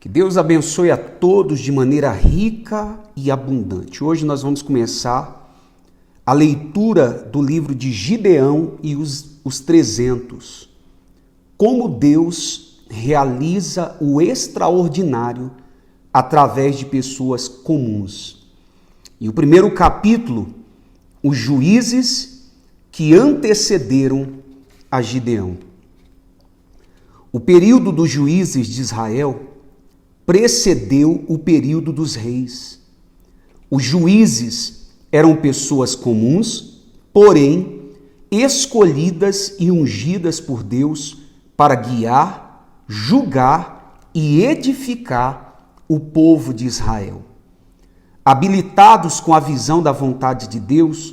Que Deus abençoe a todos de maneira rica e abundante. Hoje nós vamos começar a leitura do livro de Gideão e os 300. Como Deus realiza o extraordinário através de pessoas comuns. E o primeiro capítulo, os juízes que antecederam a Gideão. O período dos juízes de Israel precedeu o período dos reis. Os juízes eram pessoas comuns, porém escolhidas e ungidas por Deus para guiar, julgar e edificar o povo de Israel. Habilitados com a visão da vontade de Deus,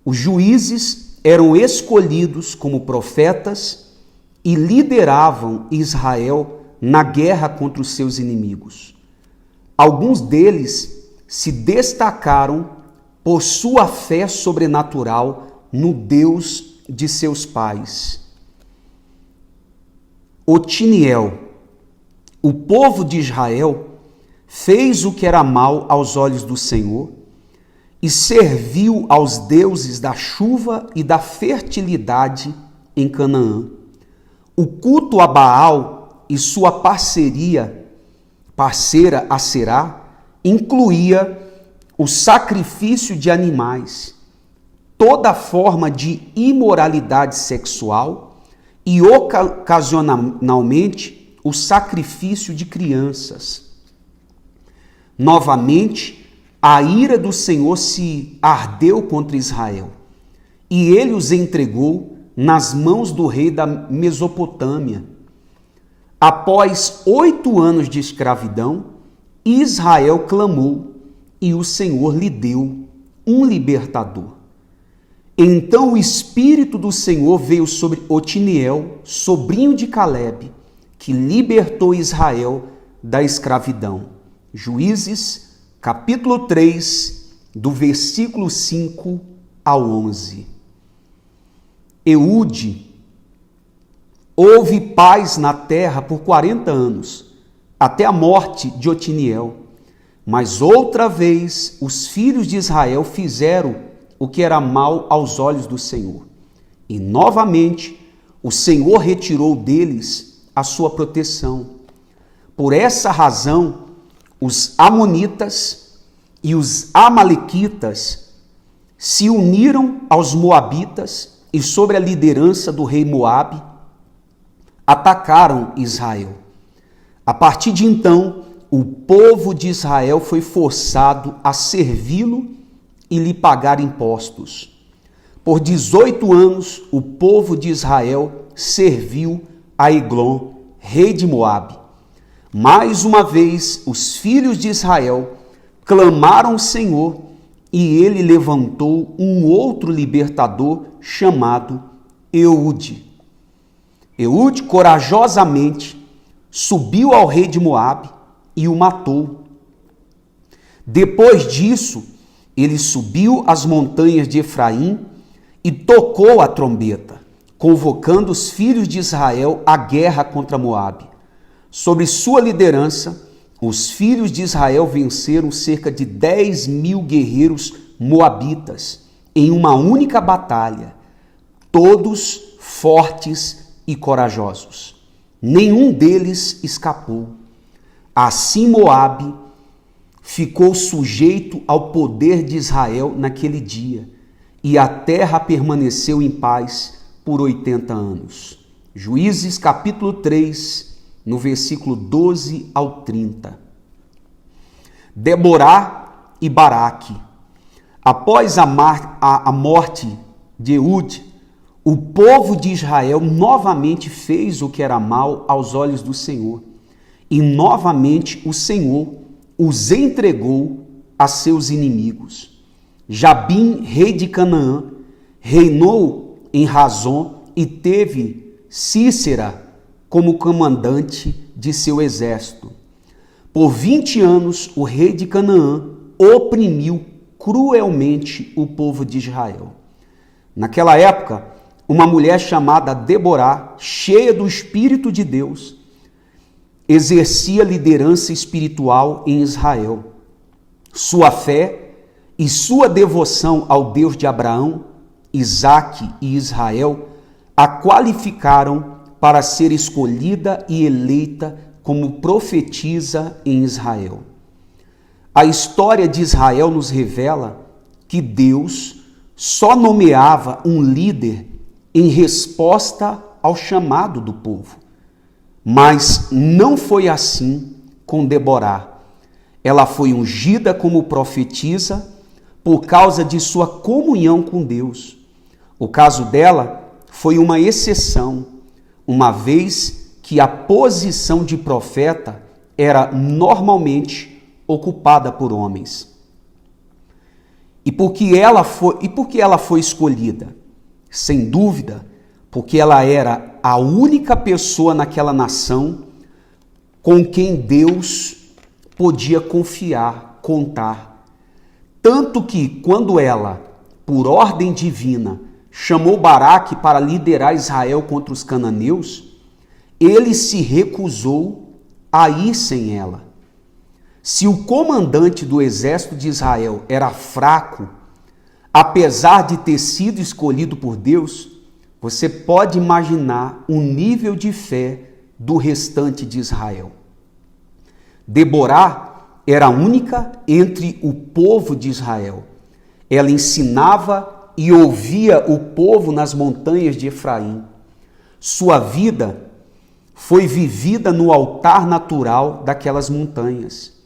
os juízes eram escolhidos como profetas e lideravam Israel na guerra contra os seus inimigos. Alguns deles se destacaram por sua fé sobrenatural no Deus de seus pais. Otiniel, o povo de Israel, fez o que era mal aos olhos do Senhor e serviu aos deuses da chuva e da fertilidade em Canaã. O culto a Baal e sua parceira Aserá incluía o sacrifício de animais, toda forma de imoralidade sexual e ocasionalmente o sacrifício de crianças. Novamente, a ira do Senhor se ardeu contra Israel e ele os entregou nas mãos do rei da Mesopotâmia. Após 8 anos de escravidão, Israel clamou e o Senhor lhe deu um libertador. Então o Espírito do Senhor veio sobre Otiniel, sobrinho de Calebe, que libertou Israel da escravidão. Juízes, capítulo 3, do versículo 5 ao 11. Eude. Houve paz na terra por 40 anos, até a morte de Otiniel. Mas outra vez os filhos de Israel fizeram o que era mal aos olhos do Senhor. E novamente o Senhor retirou deles a sua proteção. Por essa razão, os amonitas e os amalequitas se uniram aos moabitas e, sob a liderança do rei Moabe, atacaram Israel. A partir de então, o povo de Israel foi forçado a servi-lo e lhe pagar impostos. Por 18 anos, o povo de Israel serviu a Eglon, rei de Moabe. Mais uma vez, os filhos de Israel clamaram ao Senhor e ele levantou um outro libertador chamado Eude. Eude corajosamente subiu ao rei de Moabe e o matou. Depois disso, ele subiu as montanhas de Efraim e tocou a trombeta, convocando os filhos de Israel à guerra contra Moabe. Sob sua liderança, os filhos de Israel venceram cerca de 10.000 guerreiros moabitas em uma única batalha, todos fortes e corajosos. Nenhum deles escapou. Assim Moabe ficou sujeito ao poder de Israel naquele dia, e a terra permaneceu em paz por 80 anos. Juízes capítulo 3, no versículo 12 ao 30. Deborá e Baraque. Após a morte de Eude, o povo de Israel novamente fez o que era mal aos olhos do Senhor. E novamente o Senhor os entregou a seus inimigos. Jabim, rei de Canaã, reinou em Razon e teve Cícera como comandante de seu exército. Por 20 anos, o rei de Canaã oprimiu cruelmente o povo de Israel. Naquela época, uma mulher chamada Deborá, cheia do Espírito de Deus, exercia liderança espiritual em Israel. Sua fé e sua devoção ao Deus de Abraão, Isaque e Israel a qualificaram para ser escolhida e eleita como profetisa em Israel. A história de Israel nos revela que Deus só nomeava um líder em resposta ao chamado do povo. Mas não foi assim com Deborá. Ela foi ungida como profetisa por causa de sua comunhão com Deus. O caso dela foi uma exceção, uma vez que a posição de profeta era normalmente ocupada por homens. E por que ela foi escolhida? Sem dúvida, porque ela era a única pessoa naquela nação com quem Deus podia confiar, contar. Tanto que, quando ela, por ordem divina, chamou Baraque para liderar Israel contra os cananeus, ele se recusou a ir sem ela. Se o comandante do exército de Israel era fraco, apesar de ter sido escolhido por Deus, você pode imaginar o nível de fé do restante de Israel. Deborá era a única entre o povo de Israel. Ela ensinava e ouvia o povo nas montanhas de Efraim. Sua vida foi vivida no altar natural daquelas montanhas.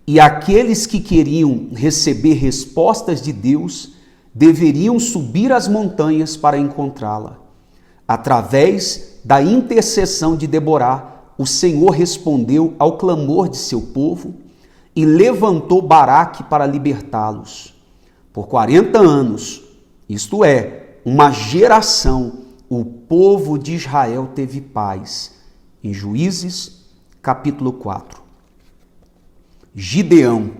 E aqueles que queriam receber respostas de Deus deveriam subir as montanhas para encontrá-la. Através da intercessão de Deborá, o Senhor respondeu ao clamor de seu povo e levantou Baraque para libertá-los. Por 40 anos, isto é, uma geração, o povo de Israel teve paz. Em Juízes, capítulo 4. Gideão.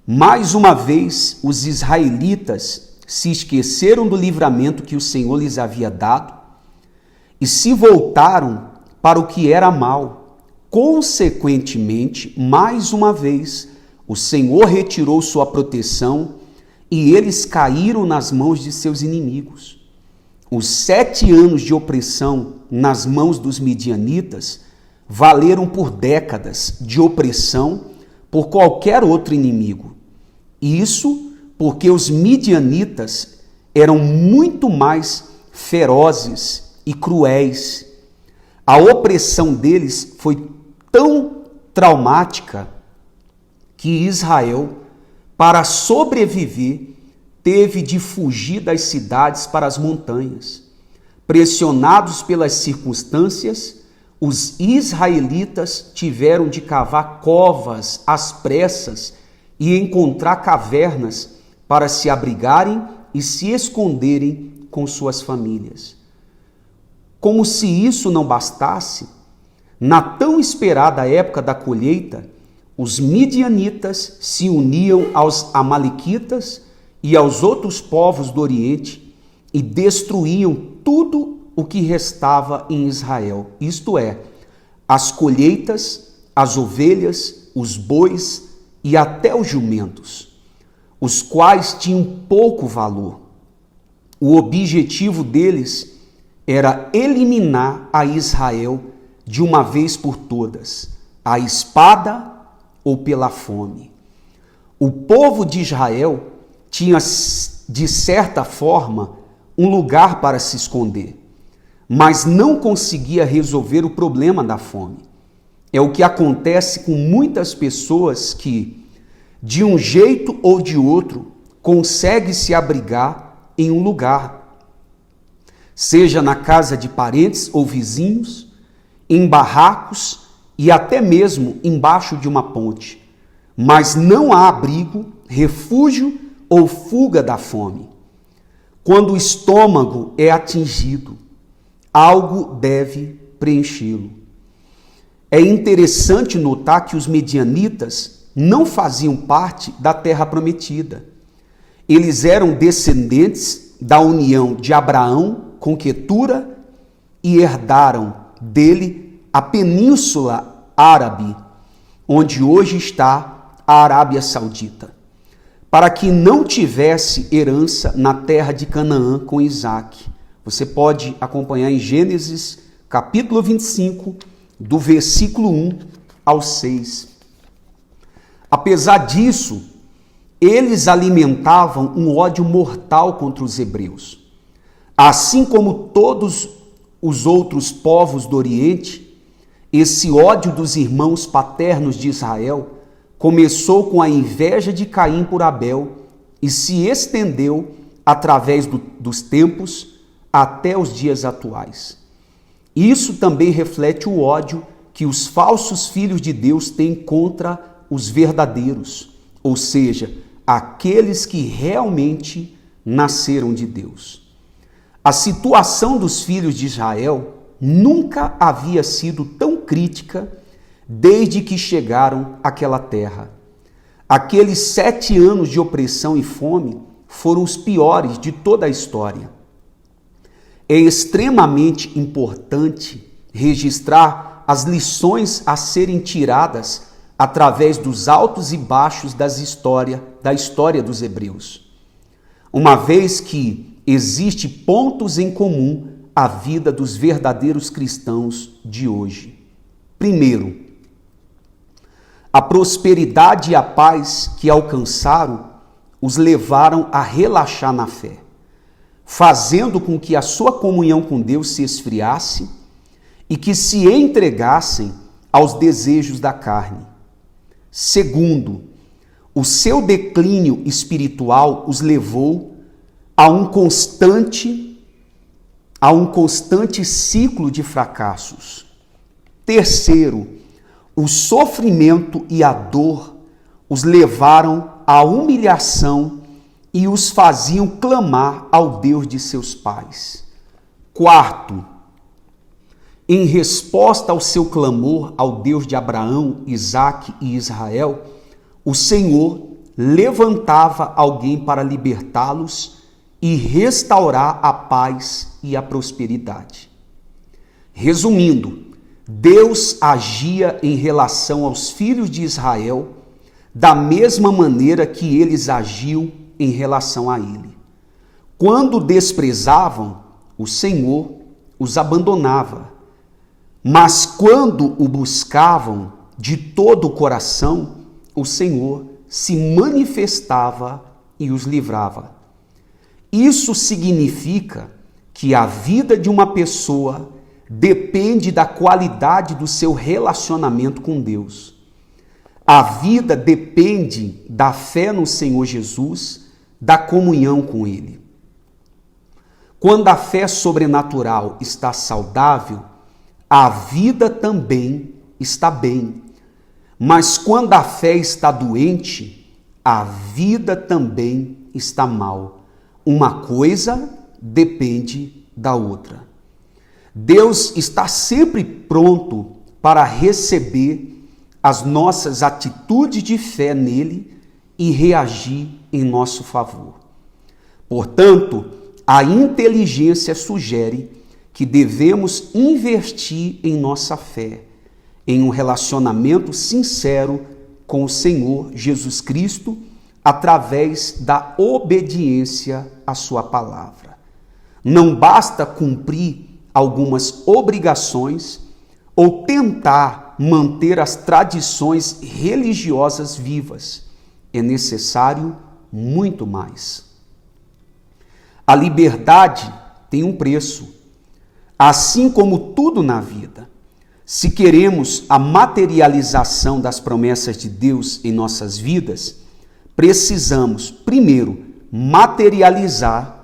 Mais uma vez, os israelitas se esqueceram do livramento que o Senhor lhes havia dado e se voltaram para o que era mal. Consequentemente, mais uma vez, o Senhor retirou sua proteção e eles caíram nas mãos de seus inimigos. Os 7 anos de opressão nas mãos dos midianitas valeram por décadas de opressão por qualquer outro inimigo. Isso porque os midianitas eram muito mais ferozes e cruéis. A opressão deles foi tão traumática que Israel, para sobreviver, teve de fugir das cidades para as montanhas. Pressionados pelas circunstâncias, os israelitas tiveram de cavar covas às pressas e encontrar cavernas para se abrigarem e se esconderem com suas famílias. Como se isso não bastasse, na tão esperada época da colheita, os midianitas se uniam aos amalequitas e aos outros povos do Oriente e destruíam tudo o que restava em Israel, isto é, as colheitas, as ovelhas, os bois e até os jumentos, os quais tinham pouco valor. O objetivo deles era eliminar a Israel de uma vez por todas, a espada ou pela fome. O povo de Israel tinha, de certa forma, um lugar para se esconder, mas não conseguia resolver o problema da fome. É o que acontece com muitas pessoas que, de um jeito ou de outro, conseguem se abrigar em um lugar, seja na casa de parentes ou vizinhos, em barracos e até mesmo embaixo de uma ponte, mas não há abrigo, refúgio ou fuga da fome. Quando o estômago é atingido, algo deve preenchê-lo. É interessante notar que os medianitas não faziam parte da terra prometida. Eles eram descendentes da união de Abraão com Quetura e herdaram dele a Península Árabe, onde hoje está a Arábia Saudita, para que não tivesse herança na terra de Canaã com Isaque. Você pode acompanhar em Gênesis, capítulo 25, do versículo 1 ao 6. Apesar disso, eles alimentavam um ódio mortal contra os hebreus. Assim como todos os outros povos do Oriente, esse ódio dos irmãos paternos de Israel começou com a inveja de Caim por Abel e se estendeu através dos tempos até os dias atuais. Isso também reflete o ódio que os falsos filhos de Deus têm contra os verdadeiros, ou seja, aqueles que realmente nasceram de Deus. A situação dos filhos de Israel nunca havia sido tão crítica desde que chegaram àquela terra. Aqueles 7 anos de opressão e fome foram os piores de toda a história. É extremamente importante registrar as lições a serem tiradas através dos altos e baixos da história dos hebreus, uma vez que existe pontos em comum à vida dos verdadeiros cristãos de hoje. Primeiro, a prosperidade e a paz que alcançaram os levaram a relaxar na fé, fazendo com que a sua comunhão com Deus se esfriasse e que se entregassem aos desejos da carne. Segundo, o seu declínio espiritual os levou a um constante ciclo de fracassos. Terceiro, o sofrimento e a dor os levaram à humilhação e os faziam clamar ao Deus de seus pais. Quarto, em resposta ao seu clamor ao Deus de Abraão, Isaque e Israel, o Senhor levantava alguém para libertá-los e restaurar a paz e a prosperidade. Resumindo, Deus agia em relação aos filhos de Israel da mesma maneira que eles agiam em relação a ele. Quando desprezavam, o Senhor os abandonava, mas quando o buscavam de todo o coração, o Senhor se manifestava e os livrava. Isso significa que a vida de uma pessoa depende da qualidade do seu relacionamento com Deus. A vida depende da fé no Senhor Jesus, da comunhão com Ele. Quando a fé sobrenatural está saudável, a vida também está bem. Mas quando a fé está doente, a vida também está mal. Uma coisa depende da outra. Deus está sempre pronto para receber as nossas atitudes de fé nele e reagir em nosso favor. Portanto, a inteligência sugere que devemos investir em nossa fé, em um relacionamento sincero com o Senhor Jesus Cristo, através da obediência à sua palavra. Não basta cumprir algumas obrigações ou tentar manter as tradições religiosas vivas. É necessário muito mais. A liberdade tem um preço, assim como tudo na vida. Se queremos a materialização das promessas de Deus em nossas vidas, precisamos, primeiro, materializar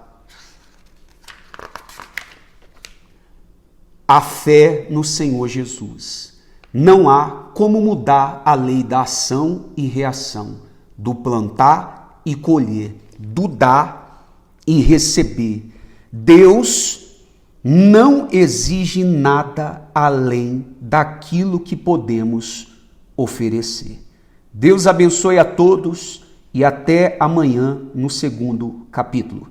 a fé no Senhor Jesus. Não há como mudar a lei da ação e reação, do plantar e colher, do dar e receber. Deus não exige nada além daquilo que podemos oferecer. Deus abençoe a todos e até amanhã no segundo capítulo.